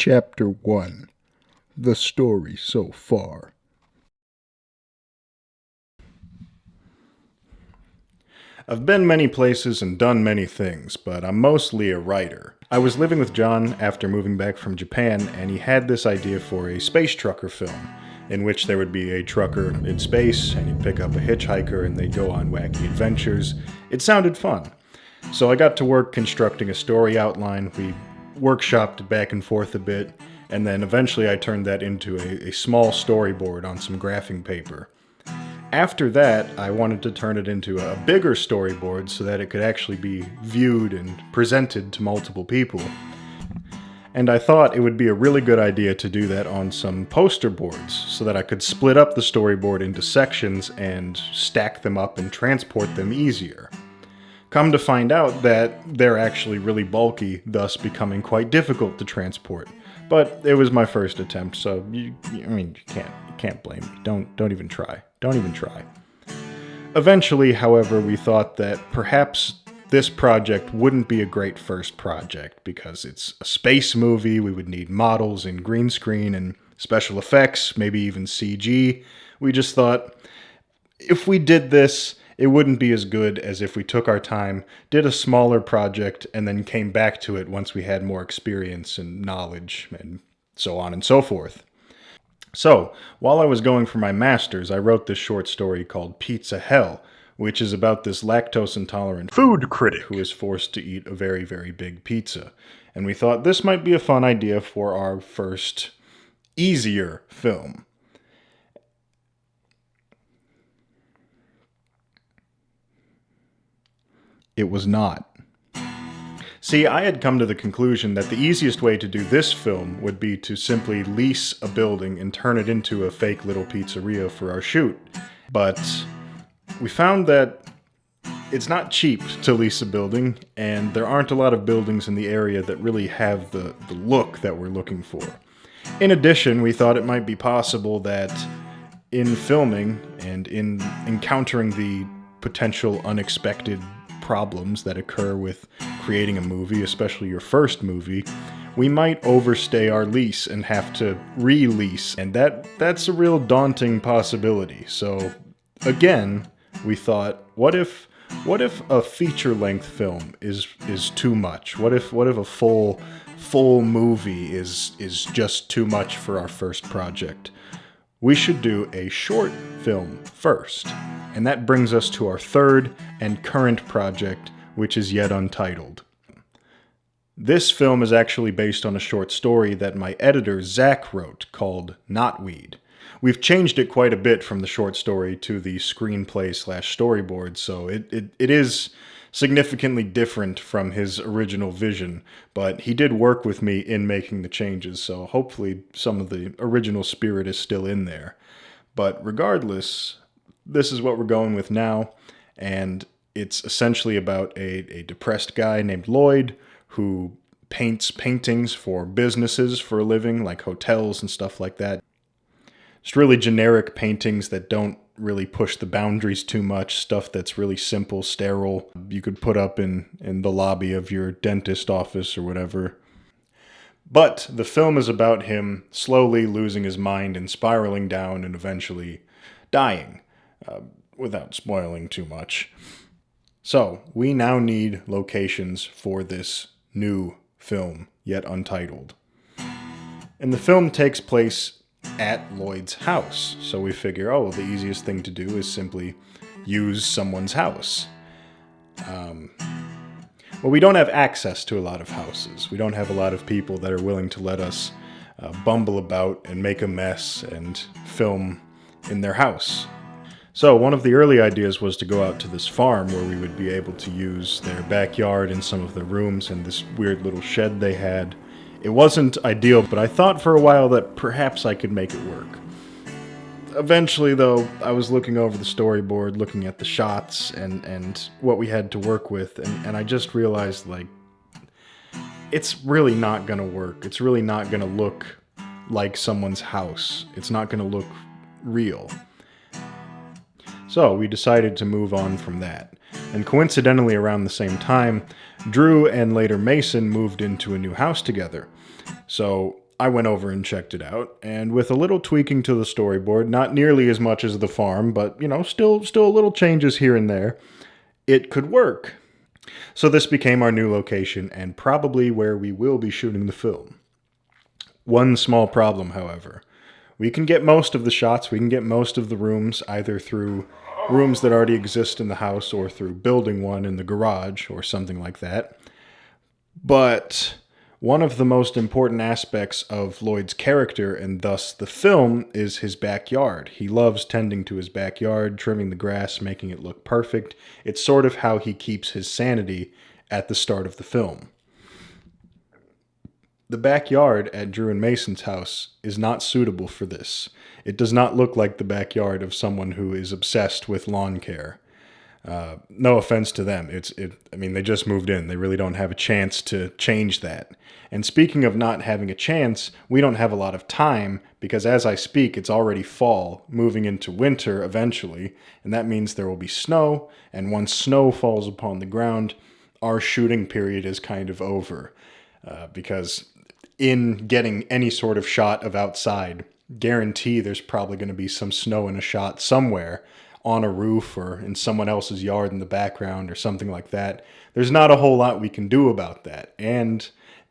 Chapter 1. The Story So Far. I've been many places and done many things, but I'm mostly a writer. I was living with John after moving back from Japan, and he had this idea for a space trucker film, in which there would be a trucker in space, and he'd pick up a hitchhiker, and they'd go on wacky adventures. It sounded fun. So I got to work constructing a story outline. We workshopped back and forth a bit, and then eventually I turned that into a small storyboard on some graphing paper. After that, I wanted to turn it into a bigger storyboard so that it could actually be viewed and presented to multiple people. And I thought it would be a really good idea to do that on some poster boards so that I could split up the storyboard into sections and stack them up and transport them easier. Come to find out that they're actually really bulky, thus becoming quite difficult to transport. But it was my first attempt, so you can't blame me. Don't even try. Don't even try. Eventually, however, we thought that perhaps this project wouldn't be a great first project because it's a space movie. We would need models and green screen and special effects, maybe even CG. We just thought if we did this, it wouldn't be as good as if we took our time, did a smaller project, and then came back to it once we had more experience and knowledge, and so on and so forth. So, while I was going for my master's, I wrote this short story called Pizza Hell, which is about this lactose-intolerant food critic who is forced to eat a very, very big pizza. And we thought this might be a fun idea for our first, easier film. It was not. See, I had come to the conclusion that the easiest way to do this film would be to simply lease a building and turn it into a fake little pizzeria for our shoot. But we found that it's not cheap to lease a building, and there aren't a lot of buildings in the area that really have the look that we're looking for. In addition, we thought it might be possible that in filming and in encountering the potential unexpected problems that occur with creating a movie, especially your first movie, we might overstay our lease and have to re-lease, and that's a real daunting possibility. So again, we thought, what if a feature-length film is too much? What if a full movie is just too much for our first project? We should do a short film first. And that brings us to our third and current project, which is yet untitled. This film is actually based on a short story that my editor, Zach, wrote called Knotweed. We've changed it quite a bit from the short story to the screenplay/storyboard, so it is significantly different from his original vision, but he did work with me in making the changes, so hopefully some of the original spirit is still in there. But regardless, this is what we're going with now, and it's essentially about a depressed guy named Lloyd who paints paintings for businesses for a living, like hotels and stuff like that. Just really generic paintings that don't really push the boundaries too much, stuff that's really simple, sterile, you could put up in the lobby of your dentist office or whatever. But the film is about him slowly losing his mind and spiraling down and eventually dying. Without spoiling too much. So, we now need locations for this new film, yet untitled. And the film takes place at Lloyd's house, so we figure, the easiest thing to do is simply use someone's house. Well, we don't have access to a lot of houses. We don't have a lot of people that are willing to let us bumble about and make a mess and film in their house. So one of the early ideas was to go out to this farm where we would be able to use their backyard and some of the rooms and this weird little shed they had. It wasn't ideal, but I thought for a while that perhaps I could make it work. Eventually, though, I was looking over the storyboard, looking at the shots and what we had to work with, and I just realized, it's really not gonna work. It's really not gonna look like someone's house. It's not gonna look real. So we decided to move on from that. And coincidentally around the same time, Drew and later Mason moved into a new house together. So I went over and checked it out, and with a little tweaking to the storyboard, not nearly as much as the farm, but, still a little changes here and there, it could work. So this became our new location, and probably where we will be shooting the film. One small problem, however. We can get most of the shots, we can get most of the rooms, either through rooms that already exist in the house or through building one in the garage or something like that. But one of the most important aspects of Lloyd's character, and thus the film, is his backyard. He loves tending to his backyard, trimming the grass, making it look perfect. It's sort of how he keeps his sanity at the start of the film. The backyard at Drew and Mason's house is not suitable for this. It does not look like the backyard of someone who is obsessed with lawn care. No offense to them. They just moved in. They really don't have a chance to change that. And speaking of not having a chance, we don't have a lot of time because as I speak, it's already fall, moving into winter eventually, and that means there will be snow, and once snow falls upon the ground, our shooting period is kind of over. Because in getting any sort of shot of outside, guarantee there's probably going to be some snow in a shot somewhere, on a roof or in someone else's yard in the background or something like that. There's not a whole lot we can do about that. And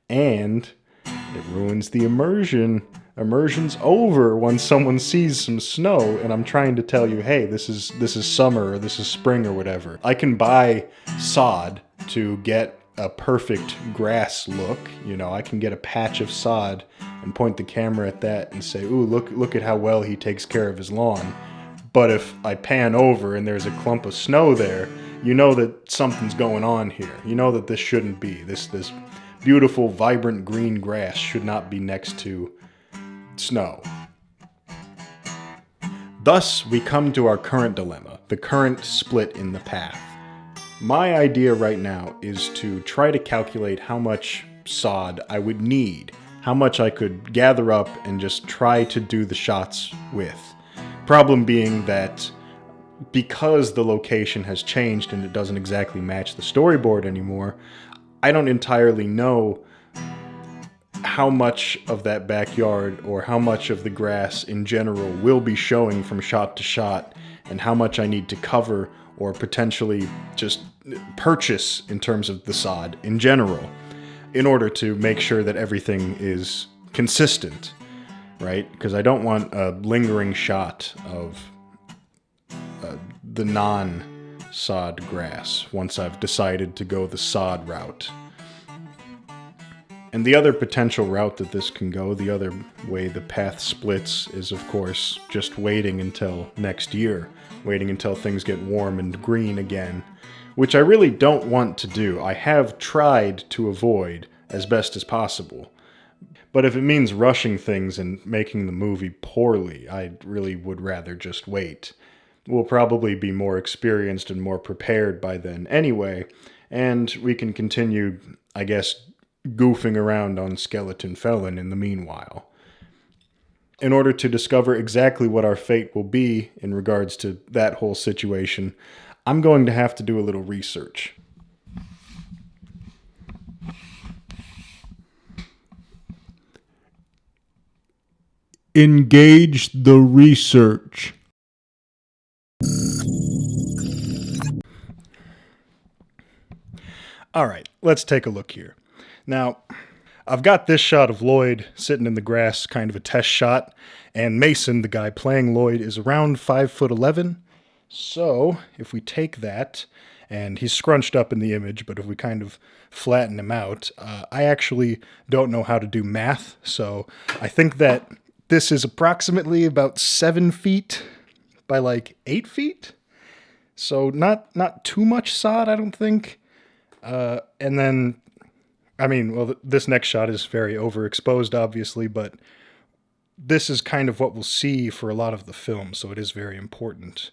it ruins the immersion. Immersion's over when someone sees some snow and I'm trying to tell you, hey, this is summer or this is spring or whatever. I can buy sod to get a perfect grass look. I can get a patch of sod and point the camera at that and say, ooh, look at how well he takes care of his lawn. But if I pan over and there's a clump of snow there, you know that something's going on here. You know that this shouldn't be. This beautiful, vibrant green grass should not be next to snow. Thus, we come to our current dilemma, the current split in the path. My idea right now is to try to calculate how much sod I would need, how much I could gather up and just try to do the shots with. Problem being that because the location has changed and it doesn't exactly match the storyboard anymore, I don't entirely know how much of that backyard or how much of the grass in general will be showing from shot to shot and how much I need to cover or potentially just purchase in terms of the sod in general in order to make sure that everything is consistent, right? Because I don't want a lingering shot of the non-sod grass once I've decided to go the sod route. And the other potential route that this can go, the other way the path splits, is of course just waiting until next year, waiting until things get warm and green again, which I really don't want to do. I have tried to avoid as best as possible. But if it means rushing things and making the movie poorly, I really would rather just wait. We'll probably be more experienced and more prepared by then anyway, and we can continue, I guess, goofing around on Skeleton Felon in the meanwhile. In order to discover exactly what our fate will be in regards to that whole situation, I'm going to have to do a little research. Engage the research. All right, let's take a look here. Now, I've got this shot of Lloyd sitting in the grass, kind of a test shot, and Mason, the guy playing Lloyd, is around 5'11". So, if we take that, and he's scrunched up in the image, but if we kind of flatten him out, I actually don't know how to do math, so I think that this is approximately about 7 feet by like 8 feet. So not too much sod, I don't think. And then, this next shot is very overexposed, obviously, but this is kind of what we'll see for a lot of the film, so it is very important.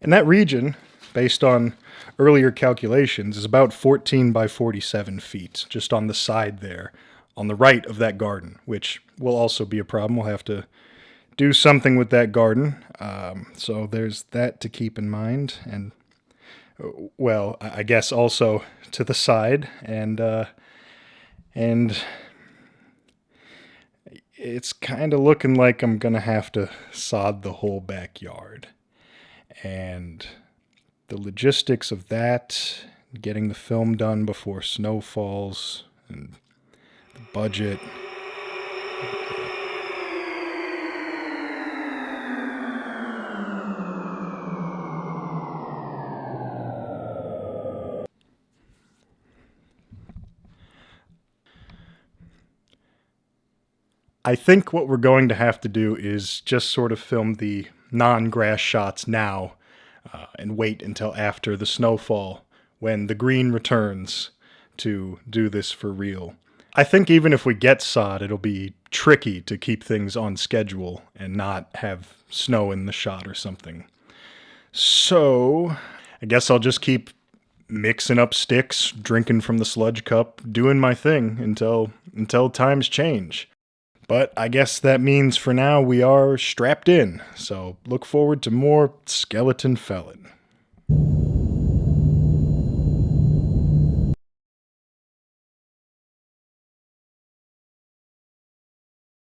And that region, based on earlier calculations, is about 14 by 47 feet, just on the side there, on the right of that garden, which will also be a problem. We'll have to do something with that garden. So there's that to keep in mind. And, well, I guess also to the side. And it's kind of looking like I'm gonna have to sod the whole backyard. And the logistics of that, getting the film done before snow falls, and the budget. I think what we're going to have to do is just sort of film the non-grass shots now and wait until after the snowfall when the green returns to do this for real. I think even if we get sod, it'll be tricky to keep things on schedule and not have snow in the shot or something. So, I guess I'll just keep mixing up sticks, drinking from the sludge cup, doing my thing until times change. But I guess that means for now we are strapped in, so look forward to more Skeleton Felon.